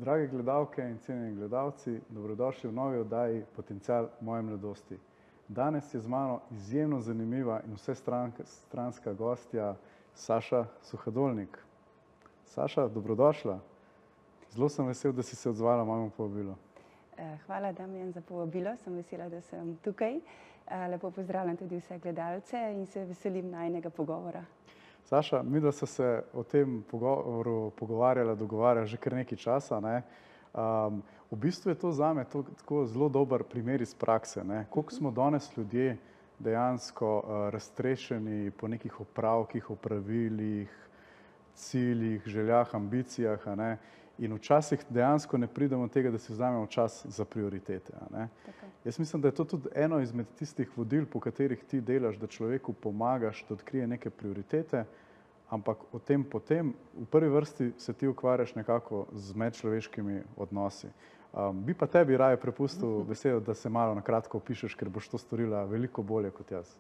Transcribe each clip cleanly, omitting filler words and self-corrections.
Drage gledalke in cenjeni gledalci, dobrodošli v novi oddaji Potencial moje mladosti. Danes je z mano izjemno zanimiva in vsestranska gostja Saša Suhadolnik. Saša, dobrodošla. Zelo sem vesel, da si se odzvala mojemu povabilu. Hvala, Damjan, za povabilo. Sem vesela, da sem tukaj. Lepo pozdravljam tudi vse gledalce in se veselim najinega pogovora. Saša, midva sva se o tem pogovoru pogovarjala, dogovarjala že kar nekaj časa. V bistvu je to zame tako zelo dober primer iz prakse. Koliko smo danes ljudje dejansko raztrešeni po nekih opravkih, opravilih, ciljih, željah, ambicijah. In včasih dejansko ne pridemo od tega, da si vzamemo čas za prioritete. Jaz mislim, da je to tudi eno izmed tistih vodil, po katerih ti delaš, da človeku pomagaš, da odkrije neke prioritete, ampak o tem potem v prvi vrsti se ti ukvarjaš nekako z medčloveškimi odnosi. Bi pa tebi raje prepustil besedo, da se malo na kratko opišeš, ker boš to storila veliko bolje kot jaz.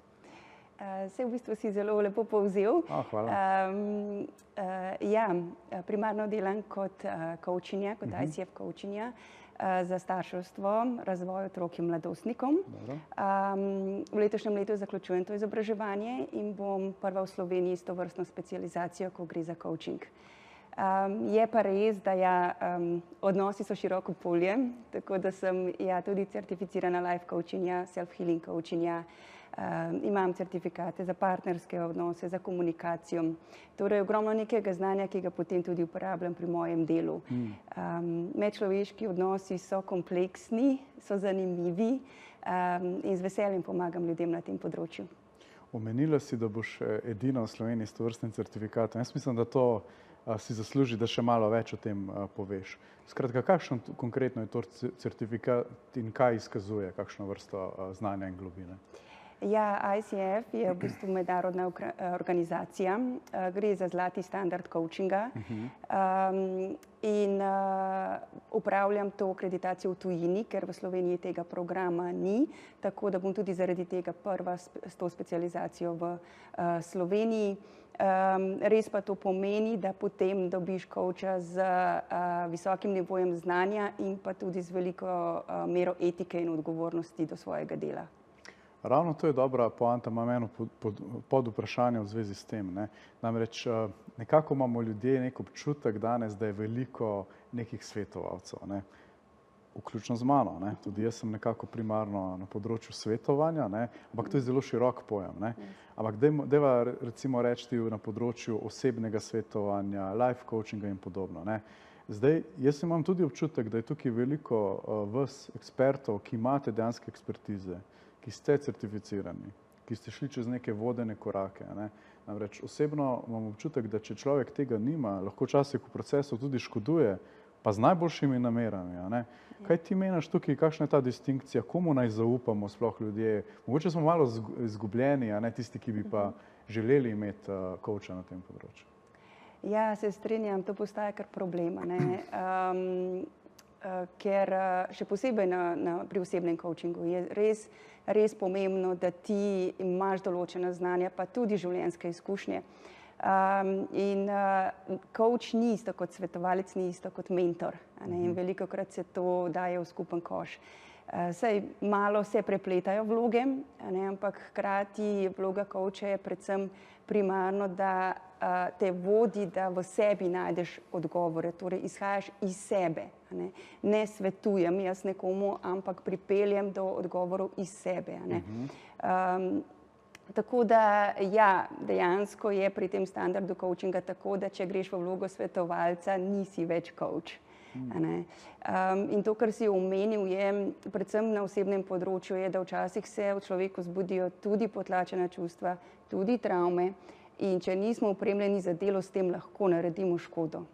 Saj v bistvu si zelo lepo povzel. Hvala. Primarno delam kot coachinja, kot ICF coachinja za starševstvo, razvoj otrok in mladostnikom. V letošnjem letu zaključujem to izobraževanje in bom prva v Sloveniji s tovrstno specializacijo, ko gre za coaching. Je pa res, da odnosi so široko polje, tako da sem tudi certificirana life coachinja, self-healing coachinja, imam certifikate za partnerske odnose, za komunikacijo. Torej, ogromno nekega znanja, ki ga potem tudi uporabljam pri mojem delu. Medčloveški odnosi so kompleksni, so zanimivi in z veseljem pomagam ljudem na tem področju. Omenila si, da boš edina v Sloveniji s tovrstnim certifikatom. Jaz mislim, da to si zasluži, da še malo več o tem poveš. Skratka, kakšen konkretno je to certifikat in kaj izkazuje, kakšno vrsto znanja in globine? ICF je v bistvu mednarodna organizacija, gre za zlati standard coachinga in upravljam to akreditacijo v tujini, ker v Sloveniji tega programa ni, tako da bom tudi zaradi tega prva s to specializacijo v Sloveniji. Res pa to pomeni, da potem dobiš coacha z visokim nivojem znanja in pa tudi z veliko mero etike in odgovornosti do svojega dela. Ravno to je dobra poanta, imam eno pod vprašanje v zvezi s tem. Namreč nekako imamo ljudje nek občutek danes, da je veliko nekih svetovalcev, vključno z mano. Tudi jaz sem nekako primarno na področju svetovanja, ampak to je zelo širok pojem. Ampak dajva recimo reči na področju osebnega svetovanja, life coachinga in podobno. Zdaj, jaz imam tudi občutek, da je tukaj veliko vas ekspertov, ki imate dejanske ekspertize, ki ste certificirani, ki ste šli čez neke vodene korake. Namreč osebno imam občutek, da če človek tega nima, lahko včasih v procesu tudi škoduje, pa z najboljšimi namerami. Kaj ti meniš tukaj, kakšna je ta distinkcija, komu naj zaupamo sploh ljudje? Mogoče smo malo izgubljeni, tisti, ki bi pa želeli imeti coacha na tem področju. Ja, se strinjam, to postaja kar problem. Ker še posebej pri osebnem coachingu je res pomembno, da ti imaš določena znanja, pa tudi življenjske izkušnje. In coach ni isto kot svetovalec, ni isto kot mentor. In velikokrat se to daje v skupen koš. Saj malo se prepletajo vloge, ampak hkrati vloga coacha je predvsem primarno, da te vodi, da v sebi najdeš odgovore, torej izhajaš iz sebe. Ne svetujem jaz nekomu, ampak pripeljem do odgovorov iz sebe. Tako da, dejansko je pri tem standardu coachinga tako, da če greš v vlogo svetovalca, nisi več coach. In to, kar si omenil, je predvsem na osebnem področju, je, da včasih se v človeku zbudijo tudi potlačena čustva, tudi travme in če nismo opremljeni za delo, s tem lahko naredimo škodo.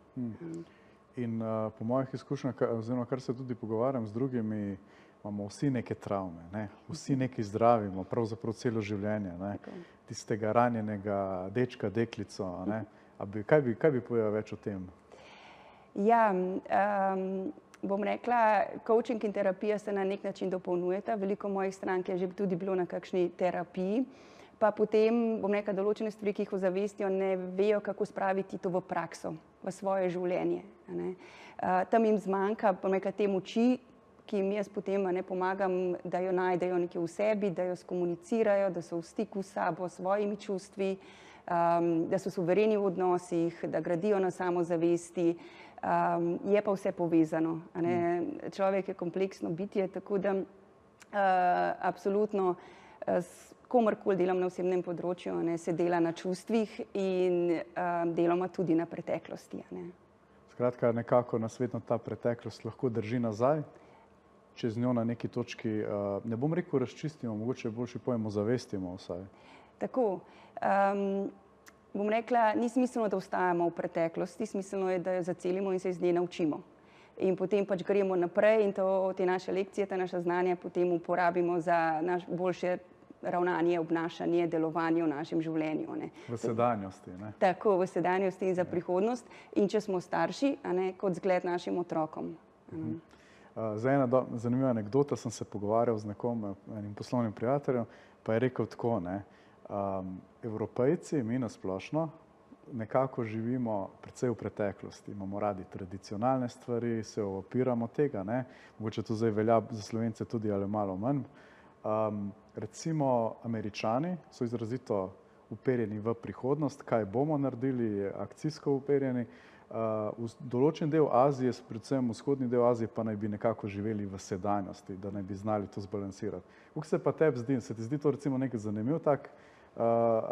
In po mojih izkušnjah, oziroma kar se tudi pogovarjam z drugimi, imamo vsi neke travme, vsi nekaj zdravimo, pravzaprav celo življenje. Tistega ranjenega dečka, deklico. Kaj bi povedal več o tem? Bom rekla, coaching in terapija se na nek način dopolnjujeta. Veliko mojih strank je že tudi bilo na kakšni terapiji. pa potem, bom rekla, določene stvari, ki jih ozavestijo, ne vejo, kako spraviti to v prakso, v svoje življenje. Tam jim zmanjka, bom rekla, te moči, ki jim jaz potem pomagam, da jo najdejo nekje v sebi, da jo skomunicirajo, da so v stiku s sabo, s svojimi čustvi, da so suvereni v odnosih, da gradijo na samozavesti. Je pa vse povezano. Človek je kompleksno bitje, tako da absolutno s komerkoli delam na osebnem področju, se dela na čustvih in deloma tudi na preteklosti. Skratka, nekako nasvetno ta preteklost lahko drži nazaj, če z njo na neki točki, ne bom rekel razčistimo, mogoče boljši pojem ozavestimo vsaj. Tako. Bom rekla, ni smiselno, da ostajamo v preteklosti, smiselno je, da jo zacelimo in se iz nje naučimo. In potem pač gremo naprej in te naše lekcije, te naše znanja potem uporabimo za naš boljše ravnanje, obnašanje, delovanje v našem življenju. V sedanjosti. Tako, v sedanjosti in za prihodnost. In če smo starši, kot zgled našim otrokom. Za ena zanimiva anekdota sem se pogovarjal z nekom, enim poslovnim prijateljem, pa je rekel tako, Evropejci, mi nasplošno, nekako živimo predvsej v preteklosti. Imamo radi tradicionalne stvari, se opiramo tega, mogoče to zdaj velja za Slovence tudi ali malo manj. Recimo Američani so izrazito uperjeni v prihodnost, kaj bomo naredili, akcijsko uperjeni. Določen del Azije, predvsem vzhodni del Azije, pa naj bi nekako živeli v sedanjosti, da naj bi znali to zbalansirati. Kako se pa tebi zdi? Se ti zdi to recimo nekaj zanimiv tak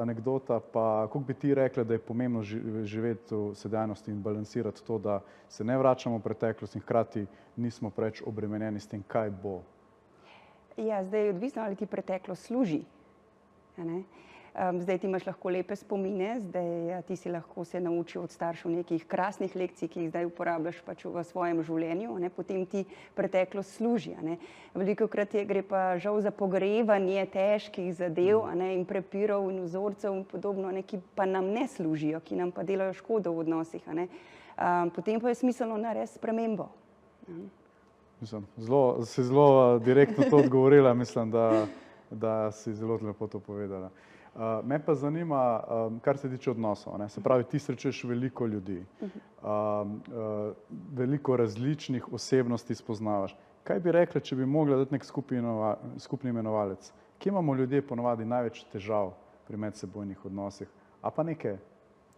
anekdota, pa kako bi ti rekla, da je pomembno živeti v sedanjosti in balansirati to, da se ne vračamo v preteklost in hkrati nismo preveč obremenjeni s tem, kaj bo? Ja, zdaj je odvisno, ali ti preteklost služi. Zdaj ti imaš lahko lepe spomine, zdaj ti si lahko se naučil od staršev nekih krasnih lekcij, ki jih zdaj uporabljaš pač v svojem življenju, potem ti preteklost služi. Velikokrat gre pa žal za pogrevanje težkih zadev in prepirov in vzorcev in podobno, ki pa nam ne služijo, ki nam pa delajo škodo v odnosih. Potem pa je smiselno narediti spremembo. Si zelo direktno to odgovorila, mislim, da si zelo lepo to povedala. Me pa zanima, kar se tiče odnosov. Se pravi, ti srečuješ veliko ljudi, veliko različnih osebnosti spoznavaš. Kaj bi rekla, če bi mogla dati nek skupni imenovalec? Kje imamo ljudje ponavadi največ težav pri medsebojnih odnosih? A pa neke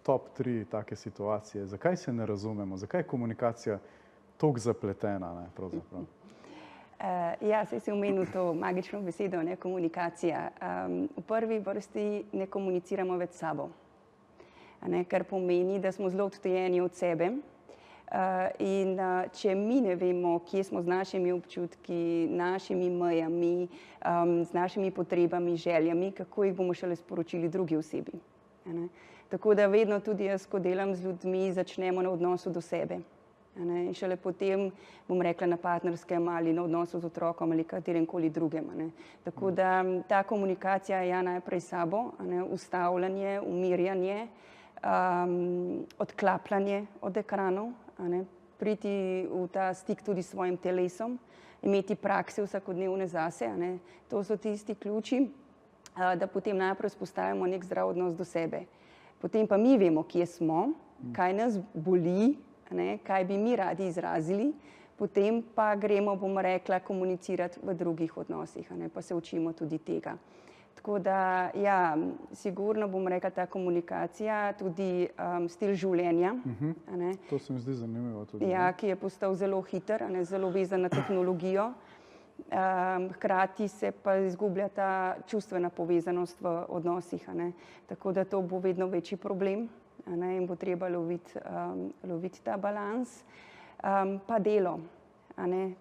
top 3 take situacije? Zakaj se ne razumemo? Zakaj je komunikacija toliko zapletena, pravzaprav? Ja, saj si omenil to magično besedo, komunikacija. V prvi vrsti ne komuniciramo več s sabo, kar pomeni, da smo zelo odtujeni od sebe. In če mi ne vemo, kje smo z našimi občutki, našimi mejami, z našimi potrebami, željami, kako jih bomo šele sporočili drugi osebi. Tako da vedno tudi jaz, ko delam z ljudmi, začnemo na odnosu do sebe. In šele potem, bom rekla, na partnerskem ali na odnosu z otrokom ali kateremkoli drugem. Tako da ta komunikacija je najprej s sabo, ustavljanje, umirjanje, odklapljanje od ekranov, priti v ta stik tudi s svojim telesom, imeti prakse vsakodnevne zase. To so tisti ključi, da potem najprej vzpostavimo nek zdrav odnos do sebe. Potem pa mi vemo, kje smo, kaj nas boli, kaj bi mi radi izrazili, potem pa gremo, bomo rekla, komunicirati v drugih odnosih, pa se učimo tudi tega. Tako da, ja, sigurno bom rekla, ta komunikacija, tudi stil življenja. To se mi zdi zanimivo tudi. Ja, ki je postal zelo hiter, zelo vezan na tehnologijo. Hkrati se pa izgublja ta čustvena povezanost v odnosih. Tako da to bo vedno večji problem. In bo treba loviti ta balans. Pa delo,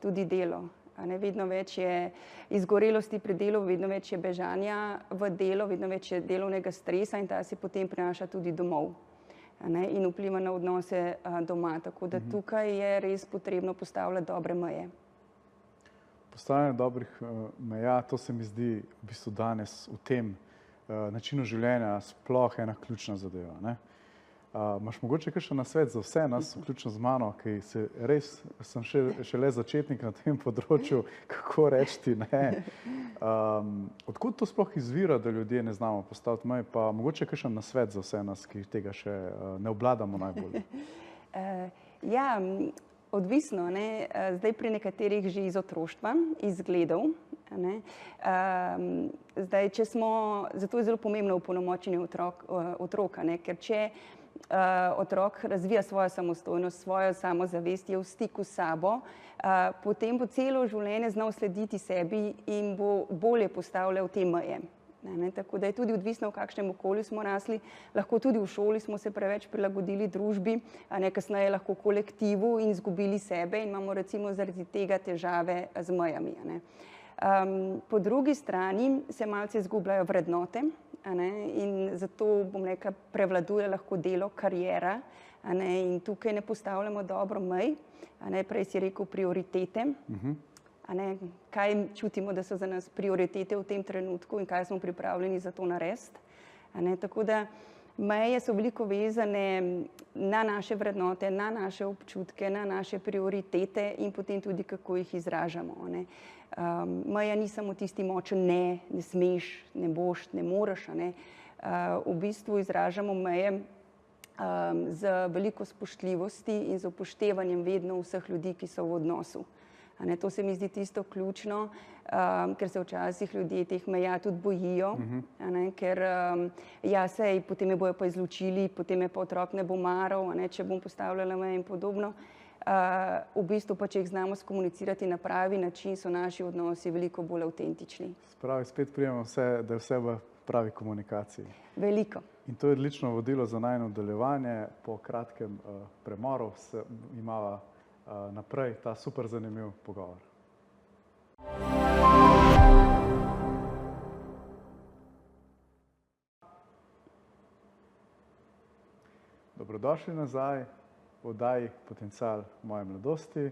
tudi delo. Vedno več je izgorelosti pri delu, vedno več je bežanja v delo, vedno več je delovnega stresa in ta se potem prinaša tudi domov in vpliva na odnose doma. Tako da tukaj je res potrebno postavljati dobre meje. Postavljanje dobrih meja, to se mi zdi v bistvu danes v tem načinu življenja sploh ena ključna zadeva. Imaš mogoče kakšen nasvet za vse nas, vključno z mano, ki sem šele začetnik na tem področju, kako reči ne. Odkud to sploh izvira, da ljudje ne znamo postaviti mej, pa mogoče kakšen nasvet za vse nas, ki tega še ne obvladamo najbolj? Ja, odvisno, ne. Zdaj pri nekaterih že iz otroštva, iz zgledov, ne. Zdaj, zato je zelo pomembno opolnomočenje otroka, ne, ker če otrok razvija svojo samostojnost, svojo samozavest, je v stiku s sabo, potem bo celo življenje znal slediti sebi in bo bolje postavljal te meje. Ne, tako da je tudi odvisno, v kakšnem okolju smo rasli, lahko tudi v šoli smo se preveč prilagodili družbi, kasneje lahko kolektivu in izgubili sebe in imamo recimo zaradi tega težave z mejami. Ne. Po drugi strani se malce izgubljajo vrednote, in zato, bom rekla, prevladuje lahko delo, kariera, in tukaj ne postavljamo dobro mej, prej si rekel prioritete, kaj čutimo, da so za nas prioritete v tem trenutku in kaj smo pripravljeni za to narediti. Tako da meje so veliko vezane na naše vrednote, na naše občutke, na naše prioritete in potem tudi, kako jih izražamo. Meja ni samo tisti močen ne, ne smeš, ne boš, ne moreš. V bistvu izražamo meje z veliko spoštljivosti in z upoštevanjem vedno vseh ljudi, ki so v odnosu. To se mi zdi tisto ključno, ker se včasih ljudje teh meja tudi bojijo, ker sej, potem me bojo pa izločili, potem me pa otrok ne bo maral, če bom postavljala meje in podobno. V bistvu pa, če jih znamo skomunicirati na pravi način, so naši odnosi veliko bolj avtentični. Spravi, spet prijemo da je vse v pravi komunikaciji. Veliko. In to je odlično vodilo za najino nadaljevanje. Po kratkem premoru imava naprej ta super zanimiv pogovor. Dobrodošli nazaj v oddaji Potencial moje mladosti.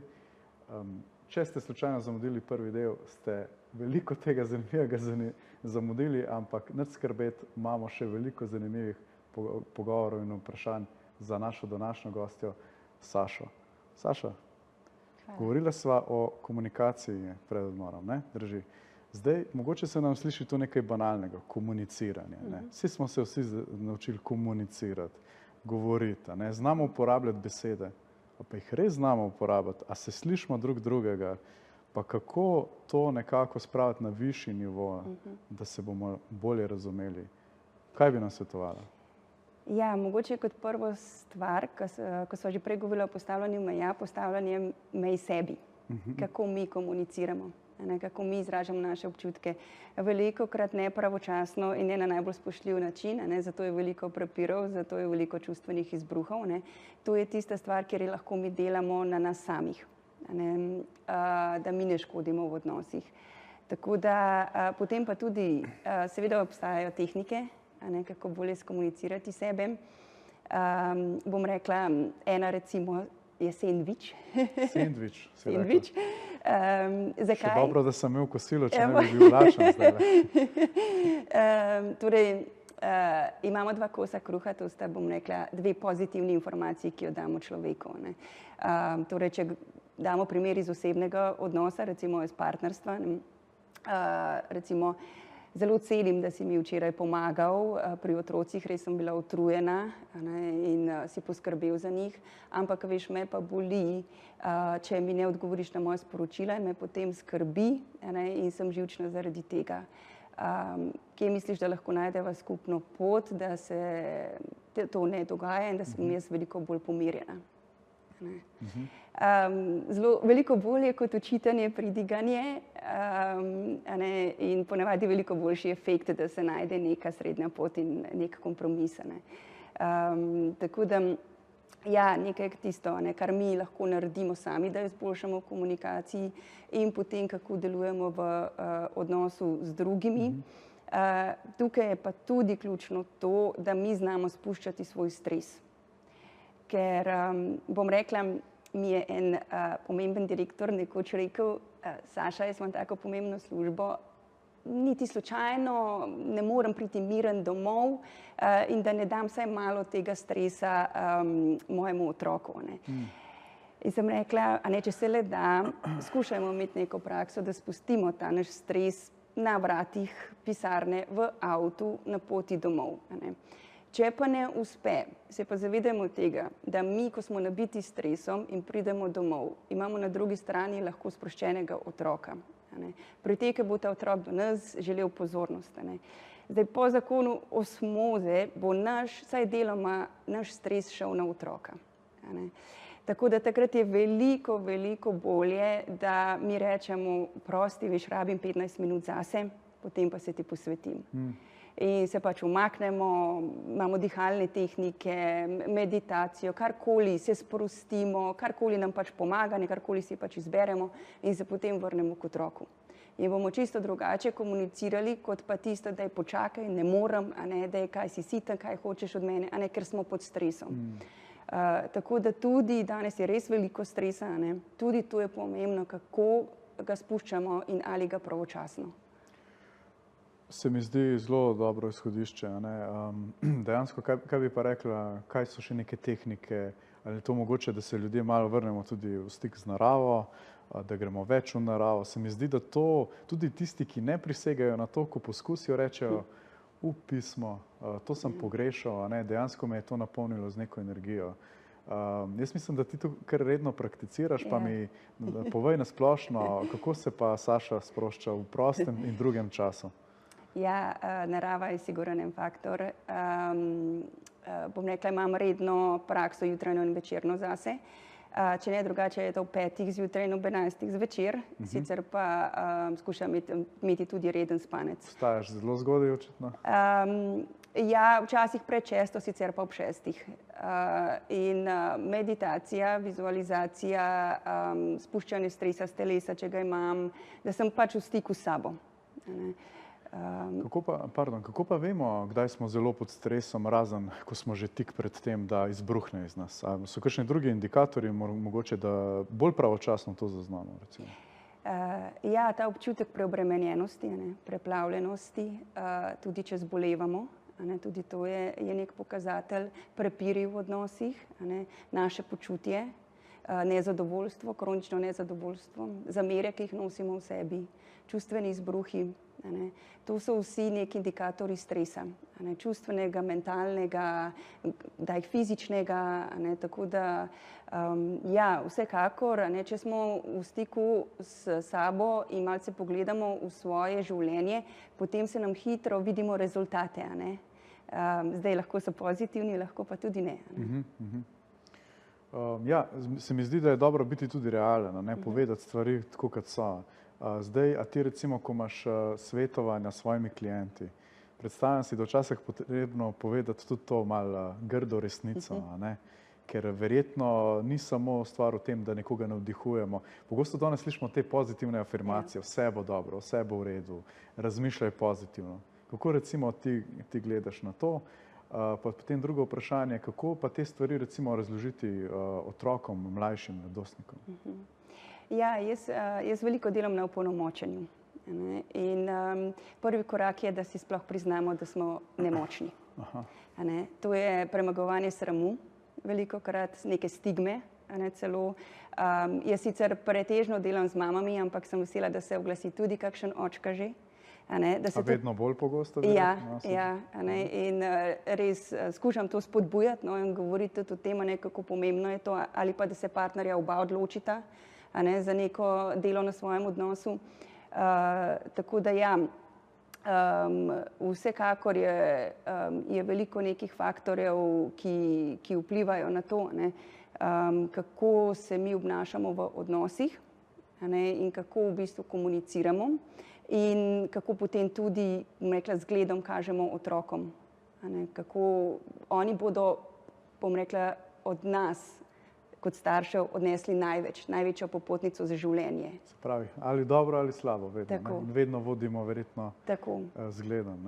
Če ste slučajno zamudili prvi del, ste veliko tega zanimivega zamudili, ampak nič skrbeti, imamo še veliko zanimivih pogovorov in vprašanj za našo današnjo gostjo Sašo. Saša, govorila sva o komunikaciji pred odmorom, ne? Drži. Zdaj, mogoče se nam sliši to nekaj banalnega, komuniciranje. Vsi smo se naučili komunicirati, govoriti, znamo uporabljati besede, pa jih res znamo uporabljati, a se slišimo drug drugega, pa kako to nekako spraviti na višji nivo, da se bomo bolje razumeli. Kaj bi nam svetovala? Ja, mogoče kot prvo stvar, ko sva že prej govorila o postavljanju meja, postavljanje mej sebi, kako mi komuniciramo, kako mi izražamo naše občutke. Velikokrat nepravočasno in ne na najbolj spoštljiv način, zato je veliko prepirov, zato je veliko čustvenih izbruhov. To je tista stvar, kjer lahko mi delamo na nas samih, da mi ne škodimo v odnosih. Tako da potem pa tudi seveda obstajajo tehnike, kako bolje skomunicirati sebe. Bom rekla, ena recimo je sendvič. Sendvič, si rekla. Sendvič. Zakaj? Še dobro, da sem imel kosilo, če ne bi bil lačen zdaj. Torej, imamo 2 kosa kruha, to sta, bom rekla, 2 pozitivni informaciji, ki jo damo človeku. Torej, če damo primer iz osebnega odnosa, recimo iz partnerstva, recimo, zelo cenim, da si mi včeraj pomagal pri otrocih, res sem bila utrujena in si poskrbel za njih, ampak veš, me pa boli, če mi ne odgovoriš na moje sporočila in me potem skrbi in sem živčna zaradi tega. Kje misliš, da lahko najdeva skupno pot, da se to ne dogaja in da sem jaz veliko bolj pomirjena? Zelo veliko bolje kot očitanje, pridiganje in ponavadi veliko boljši efekt, da se najde neka srednja pot in nek kompromis. Tako da, ja, nekaj tisto, kar mi lahko naredimo sami, da izboljšamo v komunikaciji in potem, kako delujemo v odnosu z drugimi. Tukaj je pa tudi ključno to, da mi znamo spuščati svoj stres. Ker, bom rekla, mi je en pomemben direktor nekoč rekel, Saša, jaz imam tako pomembno službo, niti slučajno ne morem priti miren domov in da ne dam vsaj malo tega stresa mojemu otroku. Ne. In sem rekla, a ne, če se le da, skušajmo imeti neko prakso, da spustimo ta naš stres na vratih pisarne, v avtu, na poti domov. Ne. Če pa ne uspe, se pa zavedamo tega, da mi, ko smo nabiti s stresom in pridemo domov, imamo na drugi strani lahko sproščenega otroka. Pri tem, ko bo ta otrok do nas želel pozornost. Zdaj, po zakonu osmoze bo vsaj deloma naš stres šel na otroka. Tako da takrat je veliko, veliko bolje, da mi rečemo, prosti, veš, rabim 15 minut zase, potem pa se ti posvetim. In se pač umaknemo, imamo dihalne tehnike, meditacijo, karkoli, se sprostimo, karkoli nam pač pomaga, karkoli si pač izberemo in se potem vrnemo k otroku. In bomo čisto drugače komunicirali, kot pa tisto, da je počakaj, ne morem, da je kaj si siten, kaj hočeš od mene, ker smo pod stresom. Tako da tudi danes je res veliko stresa, tudi to je pomembno, kako ga spuščamo in ali ga pravočasno. Se mi zdi zelo dobro izhodišče. Dejansko, kaj bi pa rekla, kaj so še neke tehnike, ali je to mogoče, da se ljudje malo vrnemo tudi v stik z naravo, da gremo več v naravo. Se mi zdi, da to tudi tisti, ki ne prisegajo na to, ko poskusijo, rečejo, pismo, to sem pogrešal, dejansko me je to napolnilo z neko energijo. Jaz mislim, da ti to kar redno prakticiraš, pa mi povej na splošno, kako se pa Saša sprošča v prostem in drugem času. Ja, narava je siguren en faktor. Bom rekla, imam redno prakso jutranjo in večerno zase. Če ne drugače, je to ob 5 zjutraj in ob 11 zvečer, sicer pa skušam imeti tudi reden spanec. Vstajaš zelo zgodaj očitno? Ja, včasih pred 6, sicer pa ob 6. In meditacija, vizualizacija, spuščanje stresa s telesa, če ga imam, da sem pač v stiku s sabo. Kako pa vemo, kdaj smo zelo pod stresom, razen ko smo že tik pred tem, da izbruhne iz nas? So kakšni drugi indikatorji, mogoče, da bolj pravočasno to zaznamo? Ja, ta občutek preobremenjenosti, preplavljenosti, tudi če zbolevamo, tudi to je nek pokazatelj, prepiri v odnosih, naše počutje, nezadovoljstvo, kronično nezadovoljstvo, zamere, ki jih nosimo v sebi, čustveni izbruhi. To so vsi neki indikatorji stresa, čustvenega, mentalnega, da je fizičnega, tako da ja, vsekakor, če smo v stiku s sabo in malce pogledamo v svoje življenje, potem se nam hitro vidimo rezultate. Zdaj lahko so pozitivni, lahko pa tudi ne. Ja, se mi zdi, da je dobro biti tudi realen, povedati stvari tako, kot so. Zdaj, a ti recimo, ko imaš svetovanja s svojimi klienti, predstavljam si, da včasih potrebno povedati tudi to malo grdo resnico, ker verjetno ni samo stvar v tem, da nekoga navdihujemo. Pogosto danes slišimo te pozitivne afirmacije, vse bo dobro, vse bo v redu, razmišljaj pozitivno. Kako recimo ti gledaš na to? Pa potem drugo vprašanje, kako pa te stvari recimo razložiti otrokom, mlajšim, mladostnikom? Ja, jaz veliko delam na opolnomočenju. In prvi korak je, da si sploh priznamo, da smo nemočni. To je premagovanje sramu, velikokrat neke stigme, celo. Jaz sicer pretežno delam z mamami, ampak sem vesela, da se oglasi tudi kakšen očka že. A vedno bolj pogosto? Ja, in res skušam to spodbujati in govoriti tudi o tem, kako pomembno je to, ali pa da se partnerja oba odločita za neko delo na svojem odnosu. Tako da ja, vsekakor je veliko nekih faktorjev, ki vplivajo na to, kako se mi obnašamo v odnosih in kako v bistvu komuniciramo in kako potem tudi, bom rekla, zgledom kažemo otrokom. Kako oni bodo, bom rekla, od nas kot staršev odnesli največjo popotnico za življenje. Se pravi, ali dobro ali slabo, vedno vodimo verjetno zgledom.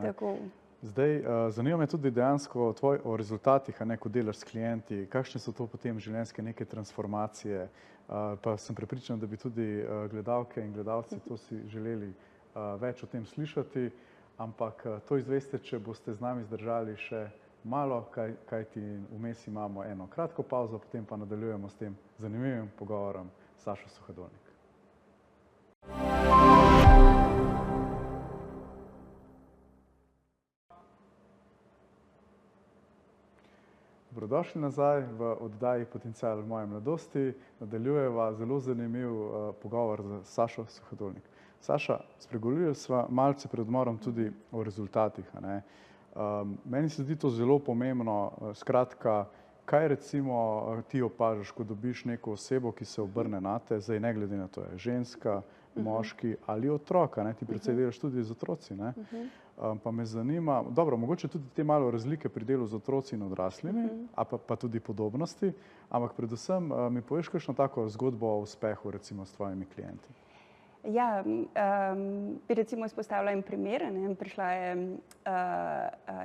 Zdaj, zanima me tudi dejansko o rezultatih, ko delaš s klienti, kakšne so to potem življenjske neke transformacije, pa sem prepričan, da bi tudi gledalke in gledalci to si želeli več o tem slišati, ampak to izveste, če boste z nami zdržali še malo, kajti vmes imamo eno kratko pauzo, potem pa nadaljujemo s tem zanimivim pogovorom s Sašo Suhadolnik. Dobrodošli nazaj v oddaji Potencial moje mladosti. Nadaljujeva zelo zanimiv pogovor z Sašo Suhadolnik. Saša, spregovorili sva malce pred odmorom tudi o rezultatih. Meni se zdi to zelo pomembno. Skratka, kaj recimo ti opažaš, ko dobiš neko osebo, ki se obrne nate, zdaj ne glede na to, je ženska, moški ali otrok, ti precej delaš tudi z otroci, pa me zanima, dobro, mogoče tudi te malo razlike pri delu z otroci in odraslimi, pa tudi podobnosti, ampak predvsem mi poveš kakšno tako zgodbo o uspehu recimo s tvojimi klienti? Ja, bi recimo izpostavila en primer. Prišla je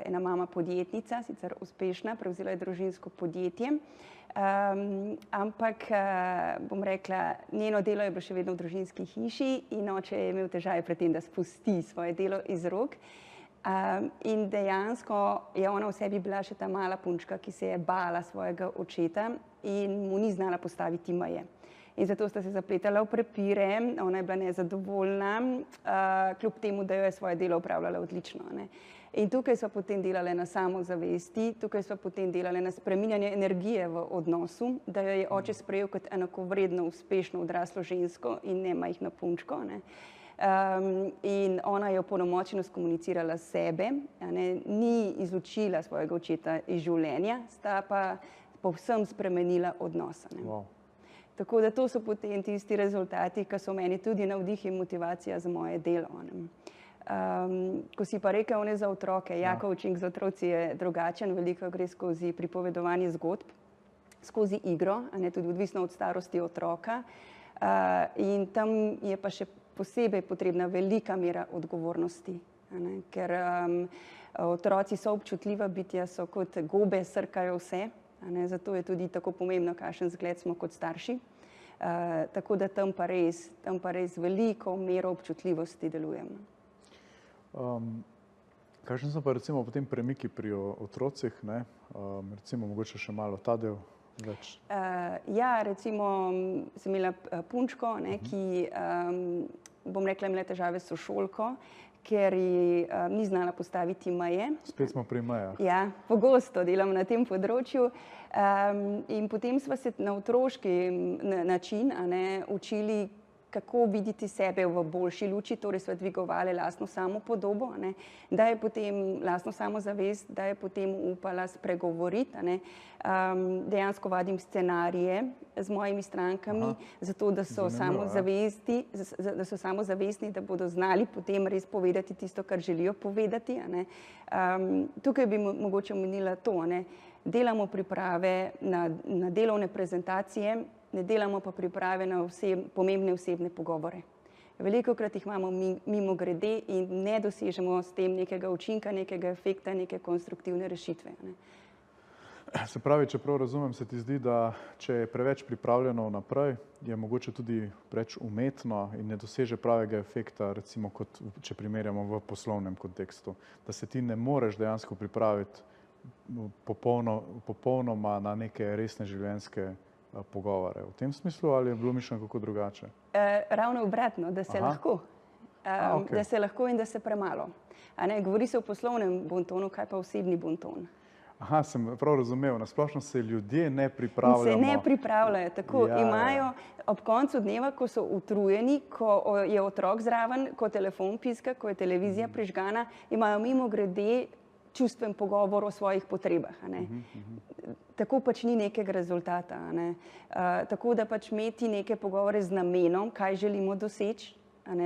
ena mama podjetnica, sicer uspešna, prevzela je družinsko podjetje, ampak bom rekla, njeno delo je bilo še vedno v družinski hiši in oče je imel težave pri tem, da spusti svoje delo iz rok. In dejansko je ona v sebi bila še ta mala punčka, ki se je bala svojega očeta in mu ni znala postaviti meje. In zato sta se zapletala v prepire, ona je bila nezadovoljna, kljub temu, da jo je svoje delo opravljala odlično. In tukaj sva potem delali na samozavesti, tukaj sva potem delali na spreminjanje energije v odnosu, da jo je oče sprejel kot enakovredno, uspešno odraslo žensko in ne majhno punčko. In ona je opolnomočeno skomunicirala sebe, ni izločila svojega očeta iz življenja, sta pa povsem spremenila odnosa. Tako da to so potem tisti rezultati, ki so meni tudi navdih in motivacija za moje delo. Ko si pa rekel, za otroke, coaching z otroci je drugačen, veliko gre skozi pripovedovanje zgodb, skozi igro, tudi odvisno od starosti otroka. In tam je pa še posebej potrebna velika mera odgovornosti, ker otroci so občutljiva bitja, so kot gobe, srkajo vse. Zato je tudi tako pomembno, kakšen zgled smo kot starši. Tako da tam pa res veliko mero občutljivosti delujemo. Kakšni so pa recimo potem premiki pri otrocih? Recimo mogoče še malo ta del več. Ja, recimo sem imela punčko, ki, bom rekla, imela težave s sošolko, ker ji ni znala postaviti meje. Spet smo pri mejah. Ja, pogosto delam na tem področju. In potem sva se na otroški način učili, kako videti sebe v boljši luči, torej sva dvigovali lastno samopodobo, da je potem lastno samozavest, da je potem upala spregovoriti. Dejansko vadim scenarije z mojimi strankami, zato da so samozavestni, da bodo znali potem res povedati tisto, kar želijo povedati. Tukaj bi mogoče omenila to, delamo priprave na delovne prezentacije, ne delamo pa priprave na pomembne osebne pogovore. Velikokrat jih imamo mimo grede in ne dosežemo s tem nekega učinka, nekega efekta, neke konstruktivne rešitve. Se pravi, če prav razumem, se ti zdi, da če je preveč pripravljeno naprej, je mogoče tudi preveč umetno in ne doseže pravega efekta, recimo kot če primerjamo v poslovnem kontekstu, da se ti ne moreš dejansko pripraviti popolnoma na neke resne življenjske pogovore. V tem smislu ali je bilo mišljeno kako drugače? Ravno obratno, da se lahko. Da se lahko in da se premalo. Govori se o poslovnem bontonu, kaj pa osebni bonton? Aha, sem prav razumel. Nasplošno se ljudje ne pripravljamo. Se ne pripravljajo, tako. Imajo ob koncu dneva, ko so utrujeni, ko je otrok zraven, ko telefon piska, ko je televizija prižgana, imajo mimo grede čustven pogovor o svojih potrebah. Tako pač ni nekega rezultata. Tako da pač imeti neke pogovore z namenom, kaj želimo doseči,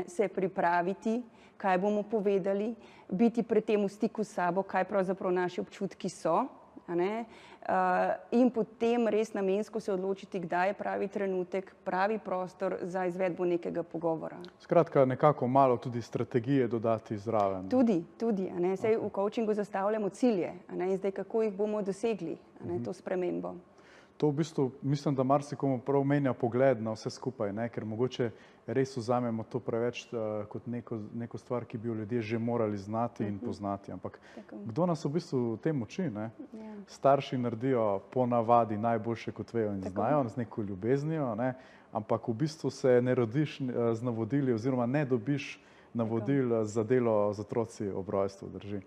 se pripraviti, kaj bomo povedali, biti pri tem v stiku s sabo, kaj pravzaprav naši občutki so, in potem res namensko se odločiti, kdaj je pravi trenutek, pravi prostor za izvedbo nekega pogovora. Skratka, nekako malo tudi strategije dodati zraven. Tudi. Saj v coachingu zastavljamo cilje, in zdaj kako jih bomo dosegli, to spremembo. To v bistvu mislim, da marsikomu prav menja pogled na vse skupaj, ne? Ker mogoče res vzamemo to preveč kot neko stvar, ki bi jo ljudje že morali znati in poznati. Ampak kdo nas v bistvu v tem uči? Ne? Starši naredijo po navadi najboljše, kot vejo in znajo, z neko ljubeznijo, ne? Ampak v bistvu se ne rodiš z navodili oziroma ne dobiš navodil za delo z otroci ob rojstvu, drži.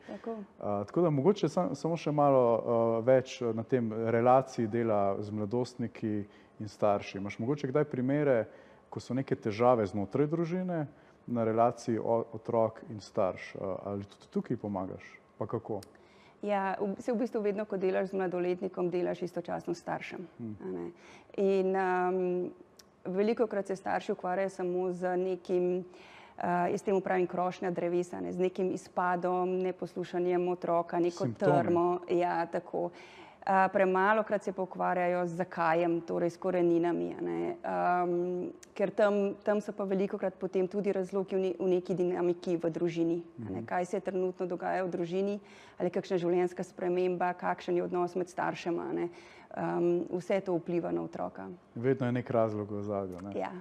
Tako da mogoče samo še malo več na tem relaciji dela z mladostniki in starši. Imaš mogoče kdaj primere, ko so neke težave znotraj družine na relaciji otrok in starš? Ali tudi tukaj pomagaš? Pa kako? Ja, se v bistvu vedno, ko delaš z mladoletnikom, delaš istočasno s staršem. In velikokrat se starši ukvarjajo samo z nekim, jaz temu pravim krošnja drevesa, z nekim izpadom, neposlušanjem otroka, neko trmo. Ja, tako. Premalokrat se pa ukvarjajo z zakajem, torej s koreninami, ker tam so pa velikokrat potem tudi razlogi v neki dinamiki v družini. Kaj se trenutno dogaja v družini, ali kakšna življenjska sprememba, kakšen je odnos med staršema. Vse to vpliva na otroka. Vedno je nek razlog v ozadju. Ja.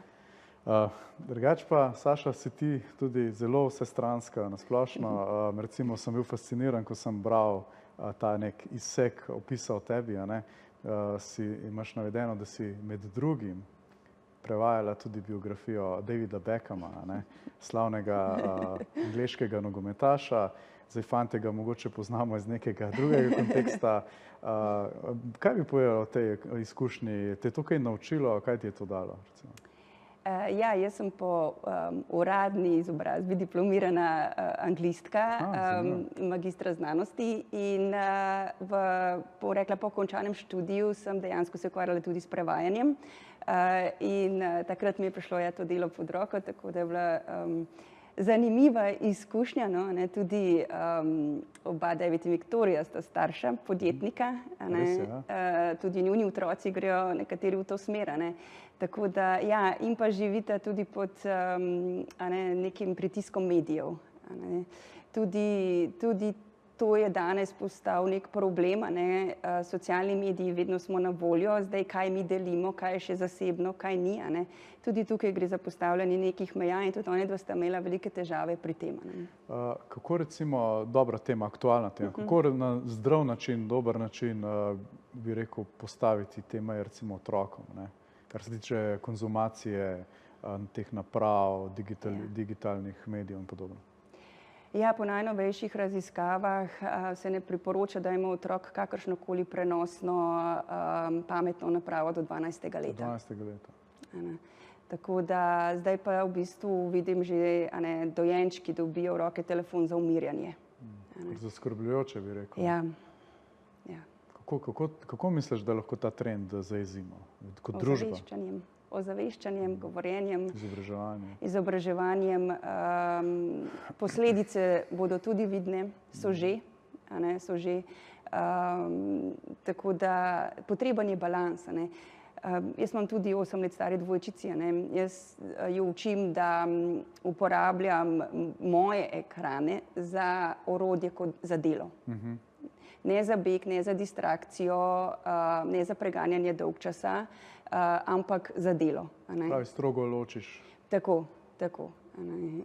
Drugače pa, Saša, si ti tudi zelo vsestranska na splošno. Recimo sem bil fasciniran, ko sem bral ta nek izsek opisa o tebi. Imaš navedeno, da si med drugim prevajala tudi biografijo Davida Beckhama, slavnega angleškega nogometaša. Zdaj fante ga mogoče poznamo iz nekega drugega konteksta. Kaj bi povedala o tej izkušnji? Te je to kaj naučilo? Kaj ti je to dalo? Ja, jaz sem po uradni izobrazbi diplomirana anglistka, magistra znanosti in po končanem študiju sem dejansko se ukvarjala tudi s prevajanjem. In takrat mi je prišlo to delo pod roko, tako da je bila zanimiva izkušnja. Tudi oba David in Viktorija sta starša, podjetnika. Tudi njuni otroci grejo nekateri v to smer. Tako da, ja, in pa živita tudi pod nekim pritiskom medijev. Tudi to je danes postal nek problem. Socialni mediji, vedno smo na voljo, zdaj kaj mi delimo, kaj je še zasebno, kaj ni. Tudi tukaj gre za postavljanje nekih meja in tudi oni dva sta imela velike težave pri tem. Kako recimo, dobra tema, aktualna tema, kako na zdrav način, dober način, bi rekel, postaviti te meje recimo otrokom, kar se tiče konzumacije teh naprav, digitalnih medijev in podobno? Ja, po najnovejših raziskavah se ne priporoča, da ima otrok kakršnokoli prenosno pametno napravo do 12. leta. Do 12. leta. Tako da zdaj pa v bistvu vidim že dojenčki dobijo v roke telefon za umirjanje. Zaskrbljujoče, bi rekel. Ja. Kako misliš, da lahko ta trend zajezimo kot družba? Ozaveščanjem, govorjenjem, izobraževanjem. Posledice bodo tudi vidne, so že. Tako da potreben je balans. Jaz imam tudi 8 let stari dvojčici. Jaz jo učim, da uporabljam moje ekrane za orodje kot za delo. Ne za beg, ne za distrakcijo, ne za preganjanje dolgčasa, ampak za delo. Pravi, strogo ločiš. Tako.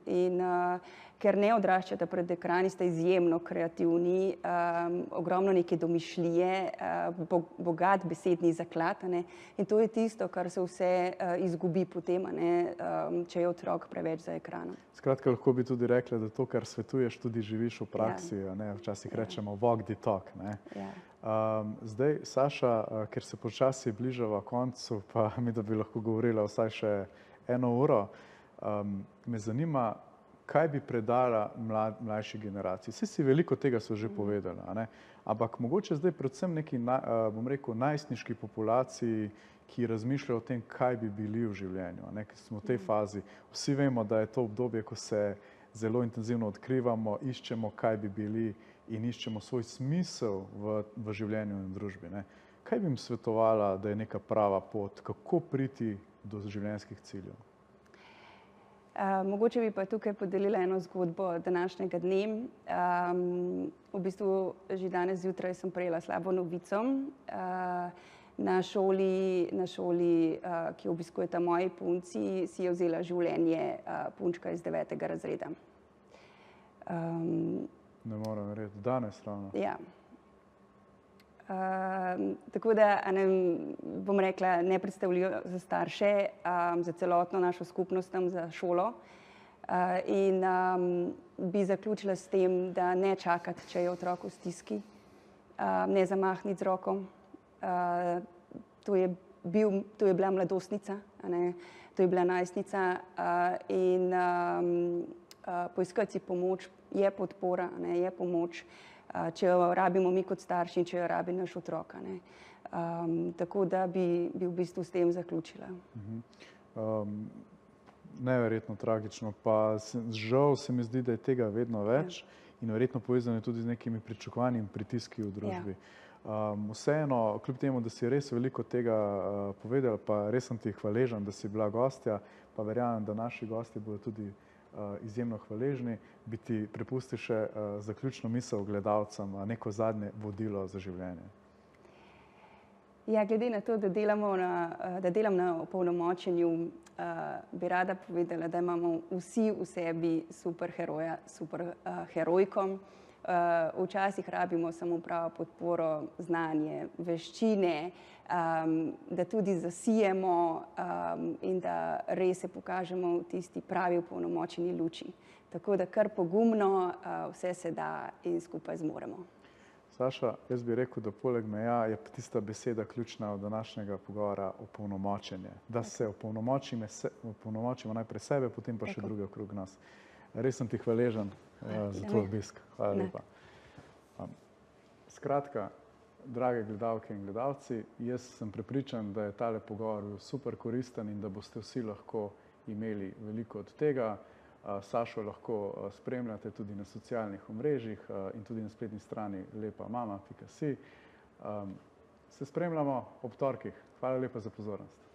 In ker ne odraščate pred ekrani, ste izjemno kreativni, ogromno neke domišljije, bogat besedni zaklad. In to je tisto, kar se vse izgubi potem, če je otrok preveč za ekranom. Skratka, lahko bi tudi rekla, da to, kar svetuješ, tudi živiš v praksi. Včasih rečemo walk the talk. Zdaj, Saša, ker se počasi bližava koncu, pa mi, da bi lahko govorila vsaj še 1 uro, me zanima, kaj bi predala mlajši generaciji. Vsi si veliko tega so že povedali, ampak mogoče zdaj predvsem neki, bom rekel, najstniški populaciji, ki razmišljajo o tem, kaj bi bili v življenju, ker smo v tej fazi. Vsi vemo, da je to obdobje, ko se zelo intenzivno odkrivamo, iščemo, kaj bi bili in iščemo svoj smisel v življenju in družbi. Kaj bi jim svetovala, da je neka prava pot, kako priti do življenjskih ciljev? Mogoče bi pa tukaj podelila eno zgodbo današnjega dne. V bistvu že danes zjutraj sem prejela slabo novico. Na šoli, ki jo obiskujeta moji punci, si je vzela življenje punčka iz 9. razreda. Ne morem verjeti, danes ravno. Ja. Tako da, bom rekla, nepredstavljivo za starše, za celotno našo skupnost tam, za šolo. In bi zaključila s tem, da ne čakati, če je otrok v stiski, ne zamahniti z roko. To je bila mladostnica, to je bila najstnica in poiskati si pomoč je podpora, je pomoč, če jo rabimo mi kot starši in če jo rabi naš otrok. Tako da bi v bistvu s tem zaključila. Neverjetno tragično, pa žal se mi zdi, da je tega vedno več in verjetno povezano tudi z nekimi pričakovanji in pritiski v družbi. Vseeno, kljub temu, da si res veliko tega povedala, pa res sem ti hvaležen, da si bila gostja, pa verjamem, da naši gostje bodo tudi izjemno hvaležni, bi ti prepustil še zaključno misel gledalcem, neko zadnje vodilo za življenje. Ja, glede na to, da delam na opolnomočenju, bi rada povedala, da imamo vsi v sebi superheroja, superherojko. Včasih rabimo samo pravo podporo, znanje, veščine, da tudi zasijemo in da res se pokažemo v tisti pravi opolnomočeni luči. Tako da kar pogumno, vse se da in skupaj zmoremo. Saša, jaz bi rekel, da poleg meja je tista beseda ključna od današnjega pogovora opolnomočenje. Da se opolnomočimo najprej sebe, potem pa še druge okrog nas. Res sem ti hvaležen za tvoj obisk. Hvala lepa. Skratka, drage gledalke in gledalci, jaz sem prepričan, da je tale pogovor super koristen in da boste vsi lahko imeli veliko od tega. Sašo lahko spremljate tudi na socialnih omrežjih in tudi na spletni strani lepamama.si. Se spremljamo ob torkih. Hvala lepa za pozornost.